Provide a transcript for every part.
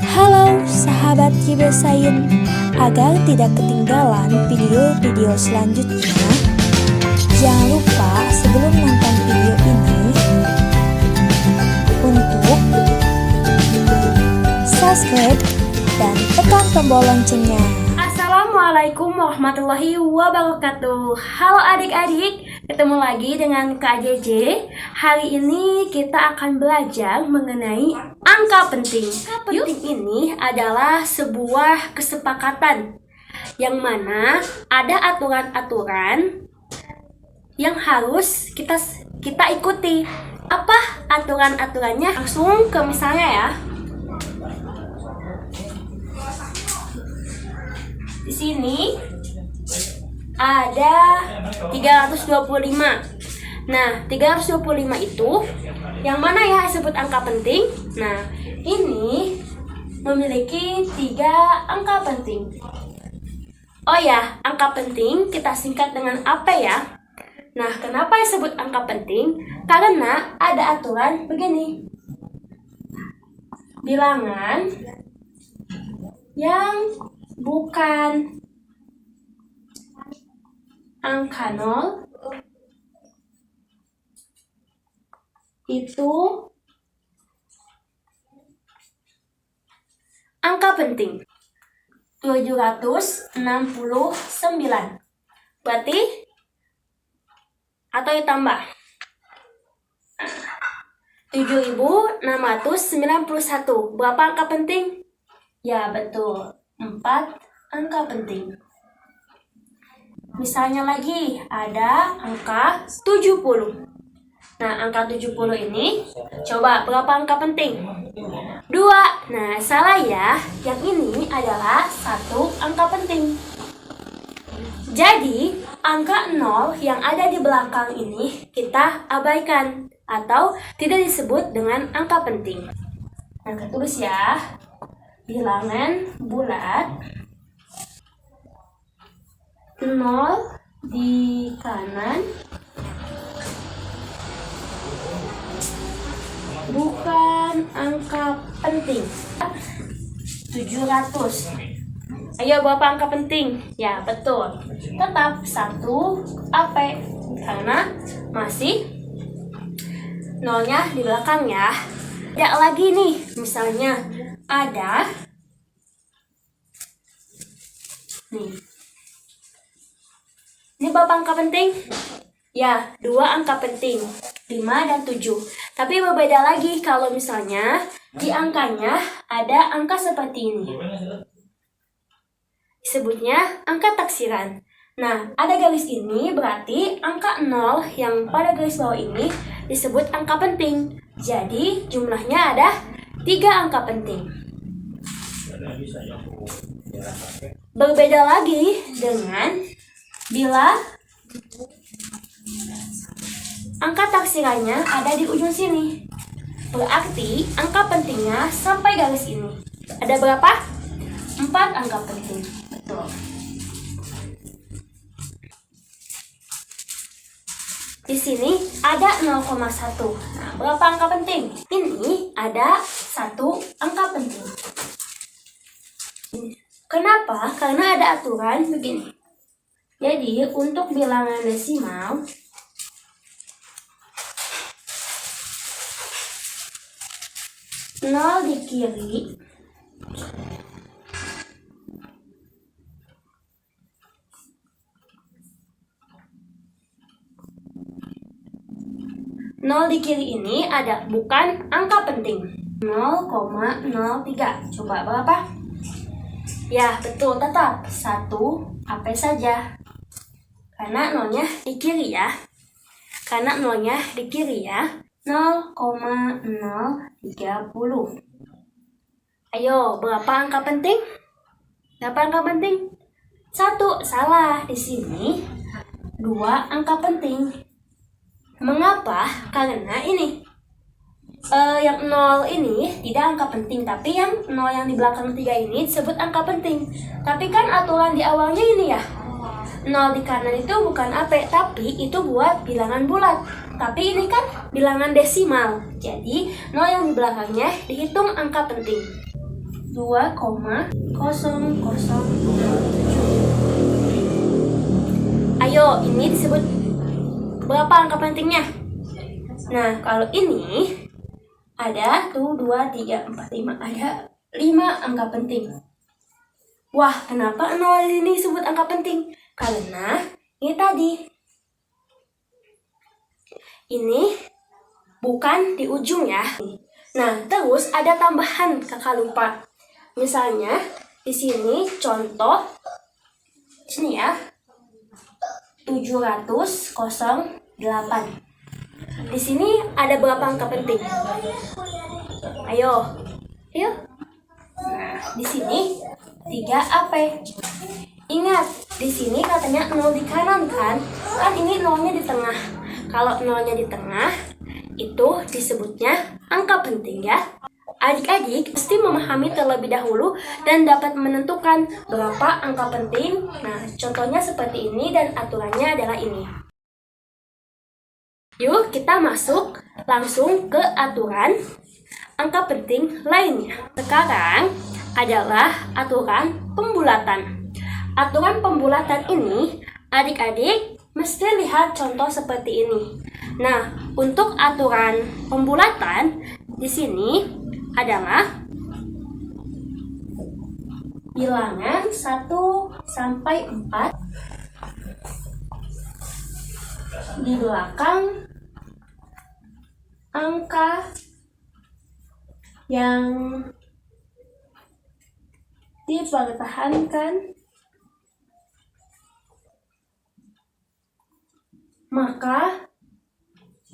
Halo sahabat Kibesain, agar tidak ketinggalan video-video selanjutnya, jangan lupa sebelum nonton video ini untuk subscribe dan tekan tombol loncengnya. Assalamualaikum warahmatullahi wabarakatuh. Halo adik-adik, ketemu lagi dengan Kak JJ. Hari ini kita akan belajar mengenai angka penting. Angka penting ini adalah sebuah kesepakatan yang mana ada aturan-aturan yang harus kita ikuti. Apa aturan-aturannya? Langsung ke misalnya ya. Di sini ada 325. Nah, 325 itu yang mana ya disebut angka penting? Nah, ini memiliki 3 angka penting. Oh ya, angka penting kita singkat dengan apa ya? Nah, kenapa disebut angka penting? Karena ada aturan begini. Bilangan yang bukan angka 0 itu angka penting. 769 berarti atau ditambah 7691. Berapa angka penting? Ya betul, 4 angka penting. Misalnya lagi ada angka 70. Nah, angka 70 ini coba berapa angka penting? 2. Nah, salah ya. Yang ini adalah 1 angka penting. Jadi, angka 0 yang ada di belakang ini kita abaikan atau tidak disebut dengan angka penting. Nah, tulis ya. Bilangan bulat 0 di kanan bukan angka penting. 700. Ayo, berapa angka penting? Ya, betul. Tetap 1 AP karena masih nolnya di belakang ya. Tidak lagi nih, misalnya ada nih. Ini berapa angka penting? Ya, 2 angka penting, 5 dan 7. Tapi berbeda lagi kalau misalnya di angkanya ada angka seperti ini. Disebutnya angka taksiran. Nah, ada garis ini berarti angka 0 yang pada garis bawah ini disebut angka penting. Jadi, jumlahnya ada 3 angka penting. Berbeda lagi dengan bila angka taksirannya ada di ujung sini. Berarti angka pentingnya sampai garis ini. Ada berapa? 4 angka penting. Betul. Di sini ada 0,1. Nah, berapa angka penting? Ini ada 1 angka penting. Kenapa? Karena ada aturan begini. Jadi, untuk bilangan desimal nol di kiri ini ada bukan angka penting. 0,03. Coba berapa? Ya, betul, tetap 1 AP saja. Karena nolnya di kiri ya. 0,030. Ayo, berapa angka penting? 1. Salah. Di sini 2 angka penting. Mengapa? Karena ini yang 0 ini tidak angka penting, tapi yang 0 yang di belakang 3 ini disebut angka penting. Tapi kan aturan di awalnya ini ya. 0 di kanan itu bukan AP, tapi itu buat bilangan bulat. Tapi ini kan bilangan desimal. Jadi 0 yang di belakangnya dihitung angka penting. 2,0007. Ayo, ini disebut berapa angka pentingnya? Nah, kalau ini ada 2, 3, 4, 5. Ada 5 angka penting. Wah, kenapa 0 ini disebut angka penting? Karena ini tadi. Ini bukan di ujung ya. Nah, terus ada tambahan, kakak lupa. Misalnya, di sini contoh, sini ya, 708. Di sini ada berapa angka penting? Ayo. Nah, di sini 3 AP. Ingat, di sini katanya 0 di kanan kan? Kan ini 0-nya di tengah. Kalau 0-nya di tengah, itu disebutnya angka penting ya. Adik-adik pasti memahami terlebih dahulu dan dapat menentukan berapa angka penting. Nah, contohnya seperti ini dan aturannya adalah ini. Yuk, kita masuk langsung ke aturan angka penting lainnya. Sekarang adalah aturan pembulatan. Aturan pembulatan ini, adik-adik mesti lihat contoh seperti ini. Nah, untuk aturan pembulatan di sini adalah bilangan 1 sampai 4 di belakang angka yang dipertahankan, maka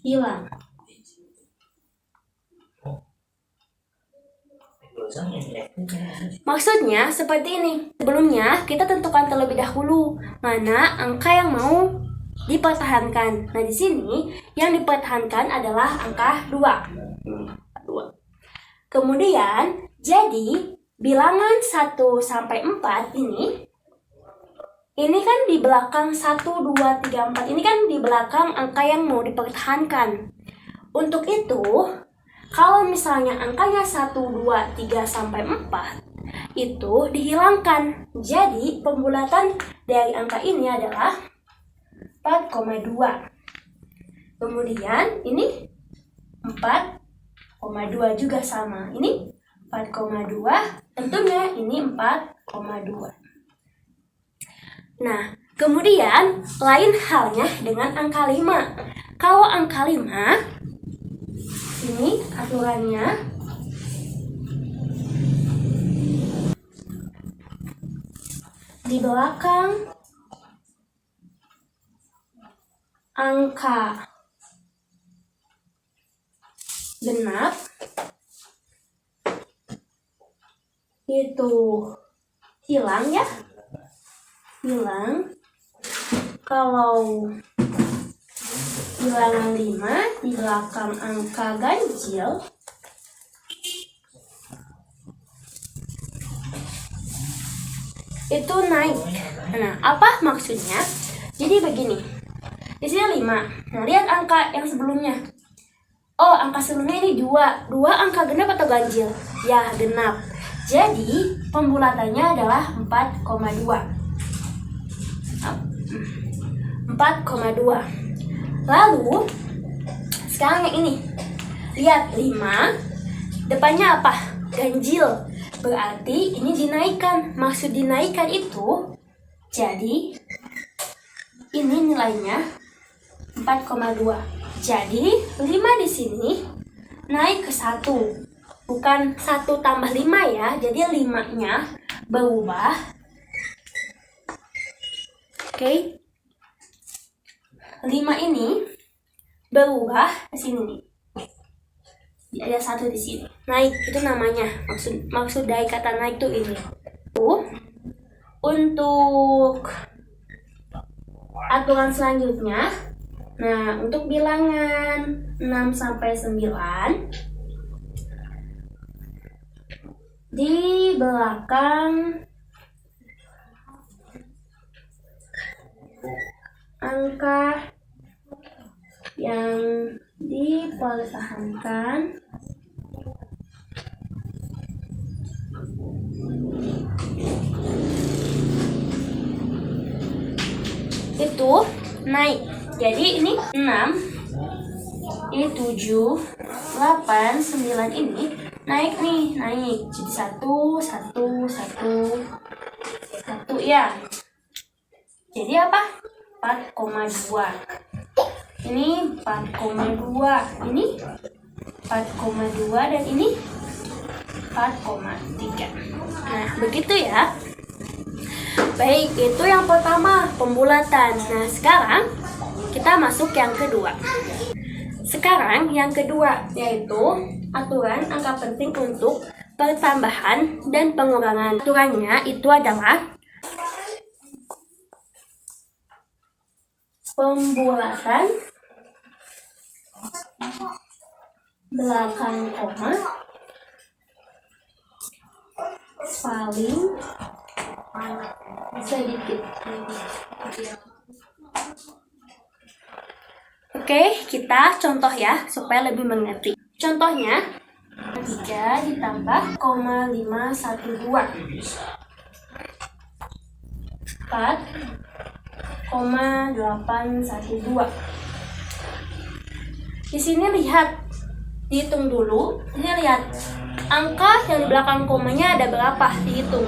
hilang. Maksudnya seperti ini. Sebelumnya kita tentukan terlebih dahulu mana angka yang mau dipertahankan. Nah, di sini yang dipertahankan adalah angka 2. Kemudian jadi bilangan 1 sampai 4 ini kan di belakang 1, 2, 3, 4. Ini kan di belakang angka yang mau dipertahankan. Untuk itu, kalau misalnya angkanya 1, 2, 3, sampai 4 itu dihilangkan. Jadi pembulatan dari angka ini adalah 4,2. Kemudian ini 4,2 juga sama. Ini 4,2, tentunya ini 4,2. Nah, kemudian lain halnya dengan angka 5. Kalau angka 5, ini aturannya di belakang angka genap itu hilang ya. Hilang. Kalau bilangan 5 di belakang angka ganjil itu naik. Nah, apa maksudnya? Jadi begini. Di sini 5. Nah, lihat angka yang sebelumnya. Oh, angka sebelumnya ini 2. 2 angka genap atau ganjil? Ya, genap. Jadi, pembulatannya adalah 4,2. 4,2. Lalu sekarang yang ini. Lihat 5 depannya apa? Ganjil. Berarti ini dinaikkan. Maksud dinaikkan itu jadi ini nilainya 4,2. Jadi 5 di sini naik ke 1. Bukan 1 tambah 5 ya. Jadi 5-nya berubah. Oke. 5 ini berubah ke sini nih. Ada 1 di sini. Naik itu namanya. Maksud dari kata naik itu ini. Untuk aturan selanjutnya, nah untuk bilangan 6 sampai 9 di belakang angka yang yang dipertahankan itu naik. Jadi ini 6, ini 7, 8, 9 ini naik nih, naik. Jadi 1, 1, 1, 1 ya. Jadi apa? 4,2. Ini 4,2. Ini 4,2 dan ini 4,3. Nah, begitu ya. Baik, itu yang pertama, pembulatan. Nah, sekarang kita masuk yang kedua. Sekarang yang kedua, yaitu aturan angka penting untuk pertambahan dan pengurangan. Aturannya itu adalah pembulatan belakang koma paling sedikit. Oke, kita contoh ya supaya lebih mengerti. Contohnya 3 ditambah 0,512 4,812. Di sini lihat, dihitung dulu. Ini lihat angka yang di belakang komanya ada berapa, dihitung.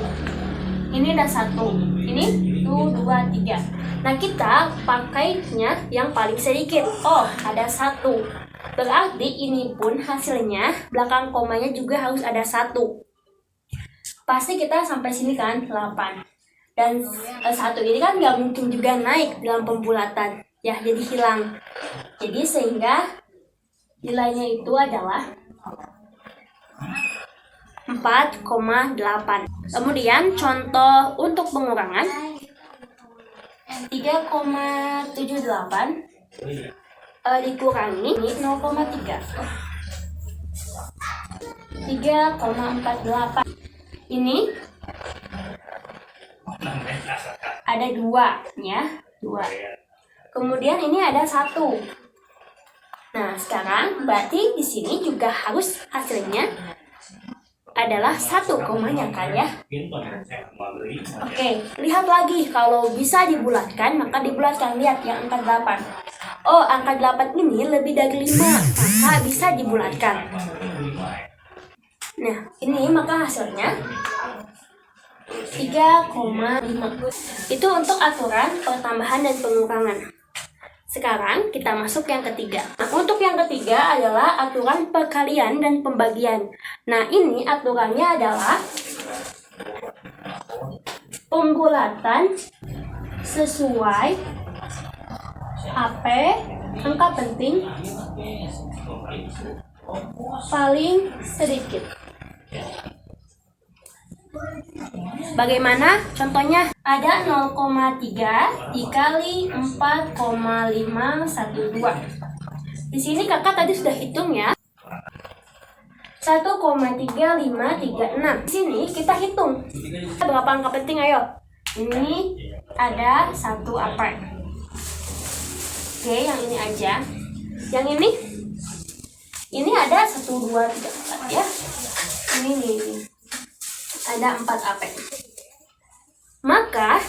Ini ada 1, ini 2, 3. Nah, kita pakainya yang paling sedikit. Oh, ada 1. Berarti ini pun hasilnya belakang komanya juga harus ada 1. Pasti kita sampai sini kan 8. Dan 1 ini kan nggak mungkin juga naik dalam pembulatan. Ya, jadi hilang. Jadi sehingga nilainya itu adalah 4,8. Kemudian contoh untuk pengurangan 3,78 dikurangi 0,3. 3,48. Ini ada 2 ya, 2. Kemudian ini ada 1. Nah, sekarang berarti di sini juga harus hasilnya adalah 1 komanya kan ya. Oke, lihat lagi, kalau bisa dibulatkan maka dibulatkan. Lihat yang angka 8. Oh, angka 8 ini lebih dari 5, maka bisa dibulatkan. Nah, ini maka hasilnya 3,5. Itu untuk aturan pertambahan dan pengurangan. Sekarang kita masuk yang ketiga. Nah, untuk yang ketiga adalah aturan perkalian dan pembagian. Nah, ini aturannya adalah pembulatan sesuai AP angka penting paling sedikit. Bagaimana contohnya? Ada 0,3 dikali 4,512. Di sini kakak tadi sudah hitung ya. 1,3536. Di sini kita hitung. Berapa angka penting, ayo? Ini ada 1 apa? Oke, yang ini aja. Yang ini ada 1, 2, 3, 4 ya. Ini. Ada 4 AP. Maka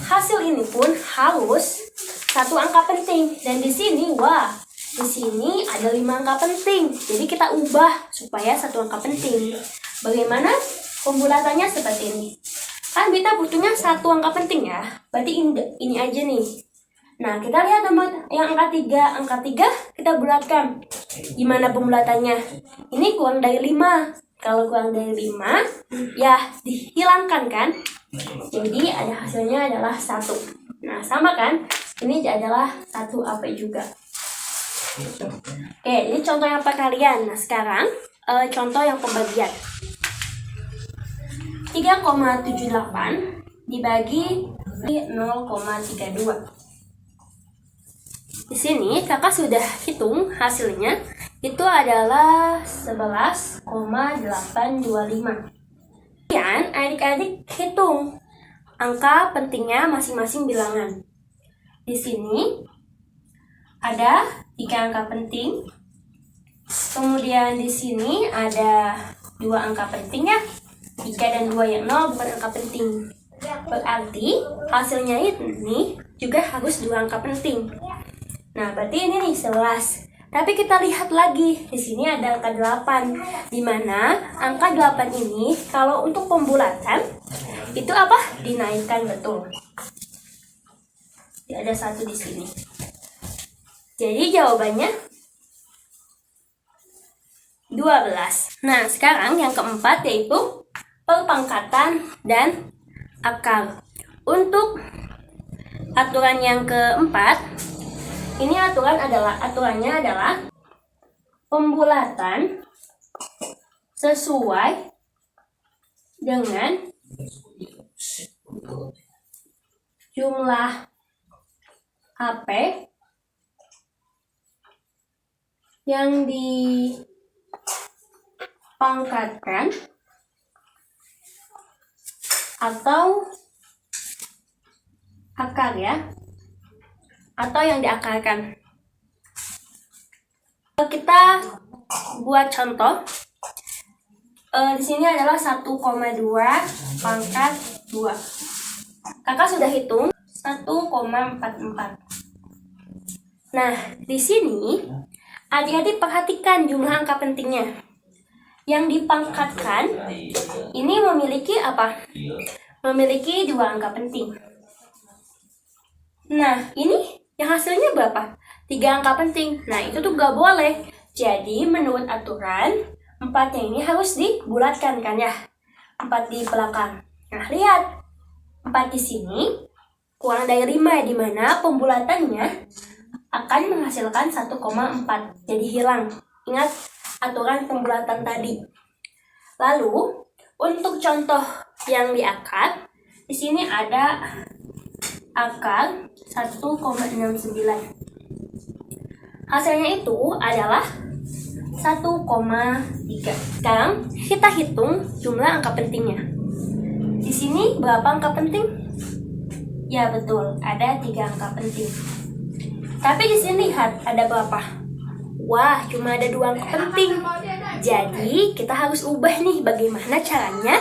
hasil ini pun harus 1 angka penting. Dan di sini di sini ada 5 angka penting. Jadi kita ubah supaya 1 angka penting. Bagaimana pembulatannya seperti ini? Kan kita butuhnya 1 angka penting ya. Berarti ini aja nih. Nah, kita lihat nomor yang angka 3. Angka 3 kita bulatkan. Gimana pembulatannya? Ini kurang dari 5. Kalau kurang dari 5, ya dihilangkan kan? Jadi ada hasilnya adalah 1. Nah, sama kan? Ini adalah 1 AP juga. Oke, ini contoh yang perkalian. Nah, sekarang contoh yang pembagian. 3,78 dibagi 0,32. Di sini kakak sudah hitung hasilnya, itu adalah 11,825. Kemudian adik-adik hitung angka pentingnya masing-masing bilangan. Di sini ada 3 angka penting. Kemudian di sini ada 2 angka penting ya. 3 dan 2 yang 0 bukan angka penting. Berarti hasilnya ini juga harus 2 angka penting. Nah, berarti ini nih 11. Tapi kita lihat lagi, di sini ada angka 8. Di mana angka 8 ini kalau untuk pembulatan itu apa? Dinaikkan, betul. Ya, ada 1 di sini. Jadi jawabannya 12. Nah, sekarang yang keempat yaitu perpangkatan dan akar. Untuk aturan yang keempat, ini aturannya adalah pembulatan sesuai dengan jumlah HP yang dipangkatkan atau akar ya, atau yang diakarkan. Kita buat contoh. Di sini adalah 1,2 pangkat 2. Kakak sudah hitung 1,44. Nah, di sini adik-adik perhatikan jumlah angka pentingnya. Yang dipangkatkan ini memiliki apa? Memiliki 2 angka penting. Nah, ini yang hasilnya berapa? 3 angka penting. Nah, itu tuh gak boleh. Jadi, menurut aturan, 4-nya ini harus dibulatkan kan ya? 4 di belakang. Nah, lihat. 4 di sini kurang dari 5, di mana pembulatannya akan menghasilkan 1,4. Jadi hilang. Ingat aturan pembulatan tadi. Lalu, untuk contoh yang di akar, di sini ada akar 1,69. Hasilnya itu adalah 1,3. Sekarang kita hitung jumlah angka pentingnya. Di sini berapa angka penting? Ya betul, ada 3 angka penting. Tapi di sini lihat ada berapa? Wah, cuma ada 2 angka penting. Jadi kita harus ubah nih bagaimana caranya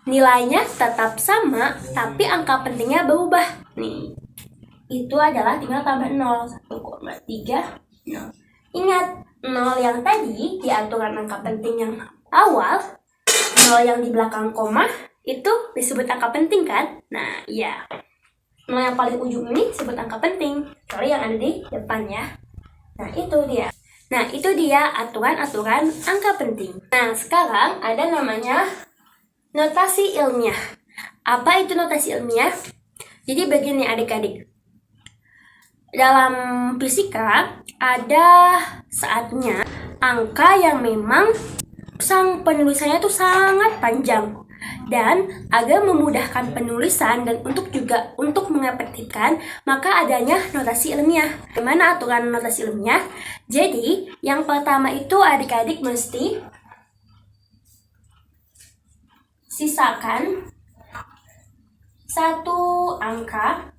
nilainya tetap sama, tapi angka pentingnya berubah. Nih, itu adalah tinggal tambah 0, 1,3, 0. Ingat, 0 yang tadi di aturan angka penting yang awal, 0 yang di belakang koma, itu disebut angka penting kan? Nah, iya. 0 yang paling ujung ini disebut angka penting, kecuali yang ada di depan ya. Nah, itu dia. Nah, itu dia aturan-aturan angka penting. Nah, sekarang ada namanya notasi ilmiah. Apa itu notasi ilmiah? Jadi begini adik-adik. Dalam fisika ada saatnya angka yang memang penulisannya itu sangat panjang. Dan agar memudahkan penulisan dan untuk mengefektifkan, maka adanya notasi ilmiah. Bagaimana aturan notasi ilmiah? Jadi, yang pertama itu adik-adik mesti sisakan 1 angka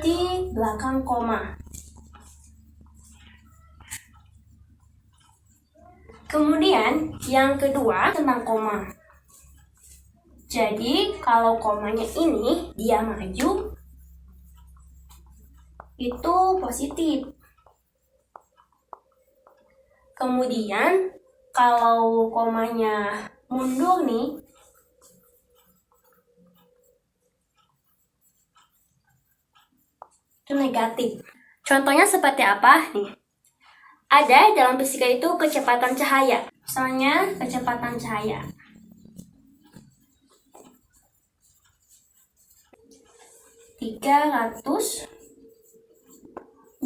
di belakang koma. Kemudian yang kedua tentang koma. Jadi kalau komanya ini dia maju, itu positif. Kemudian kalau komanya mundur nih, itu negatif. Contohnya seperti apa nih? Ada dalam fisika itu kecepatan cahaya. Misalnya kecepatan cahaya. $300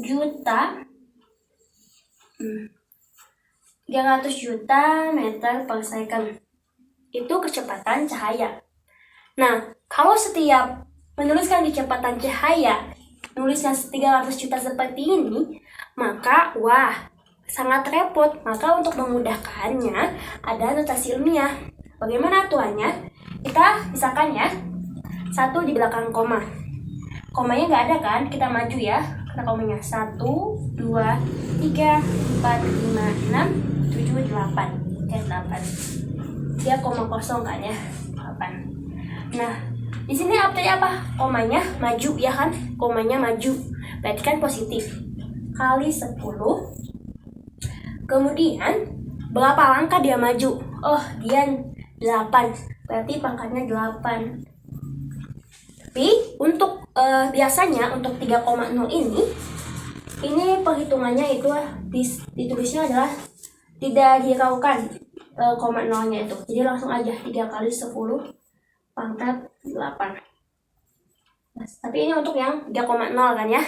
juta 300 juta meter per second. Itu kecepatan cahaya. Nah, kalau setiap menuliskan kecepatan cahaya, nulisnya 300 juta seperti ini, maka wah, sangat repot. Maka untuk memudahkannya ada notasi ilmiah. Bagaimana aturannya? Kita pisahkan ya. 1 di belakang koma. komanya nggak ada kan, kita maju ya. Kita komanya 1, 2, 3, 4, 5, 6, 7, 8. Oke, 8. Dia koma kosong kan ya, 8. Nah, di sini artinya apa? Komanya maju ya kan? Komanya maju. Berarti kan positif. Kali 10. Kemudian berapa langkah dia maju? Oh, dia 8. Berarti pangkatnya 8. Tapi untuk biasanya untuk 3,0 ini perhitungannya itu ditulisnya adalah tidak diraukan koma nolnya itu. Jadi langsung aja 3 kali 10 pangkat 8. Nah, tapi ini untuk yang 3,0 kan ya.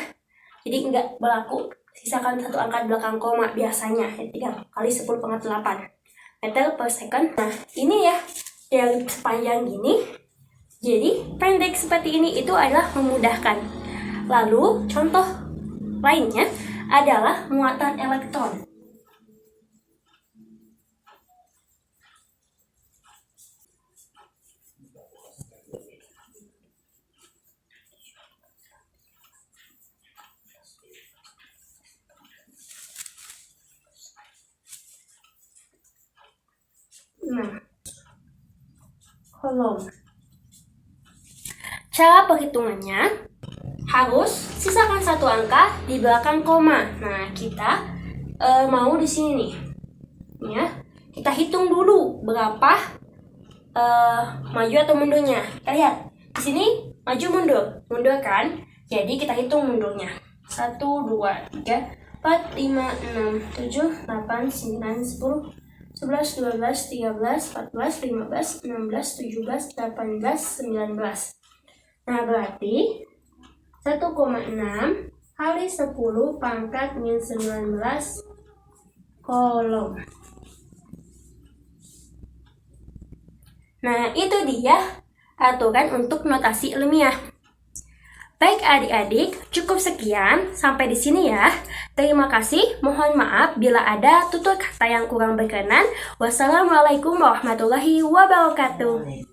Jadi nggak berlaku sisakan satu angka belakang koma biasanya. 3 kali 10 pangkat 8 meter per second. Nah, ini ya yang sepanjang gini. Jadi pendek seperti ini itu adalah memudahkan. Lalu contoh lainnya adalah muatan elektron. Nah, kolom. Cara perhitungannya harus sisakan satu angka di belakang koma. Nah, kita mau di sini nih, ya. Kita hitung dulu berapa maju atau mundurnya. Kita lihat di sini maju mundur kan? Jadi kita hitung mundurnya. 1, 2, 3, 4, 5, 6, 7, 8, 9, 10, 11, 12, 13, 14, 15, 16, 17, 18, 19. Nah, berarti 1,6 kali 10 pangkat min 19 kolom. Nah, itu dia aturan untuk notasi ilmiah. Baik adik-adik, cukup sekian. Sampai di sini ya. Terima kasih. Mohon maaf bila ada tutur kata yang kurang berkenan. Wassalamualaikum warahmatullahi wabarakatuh.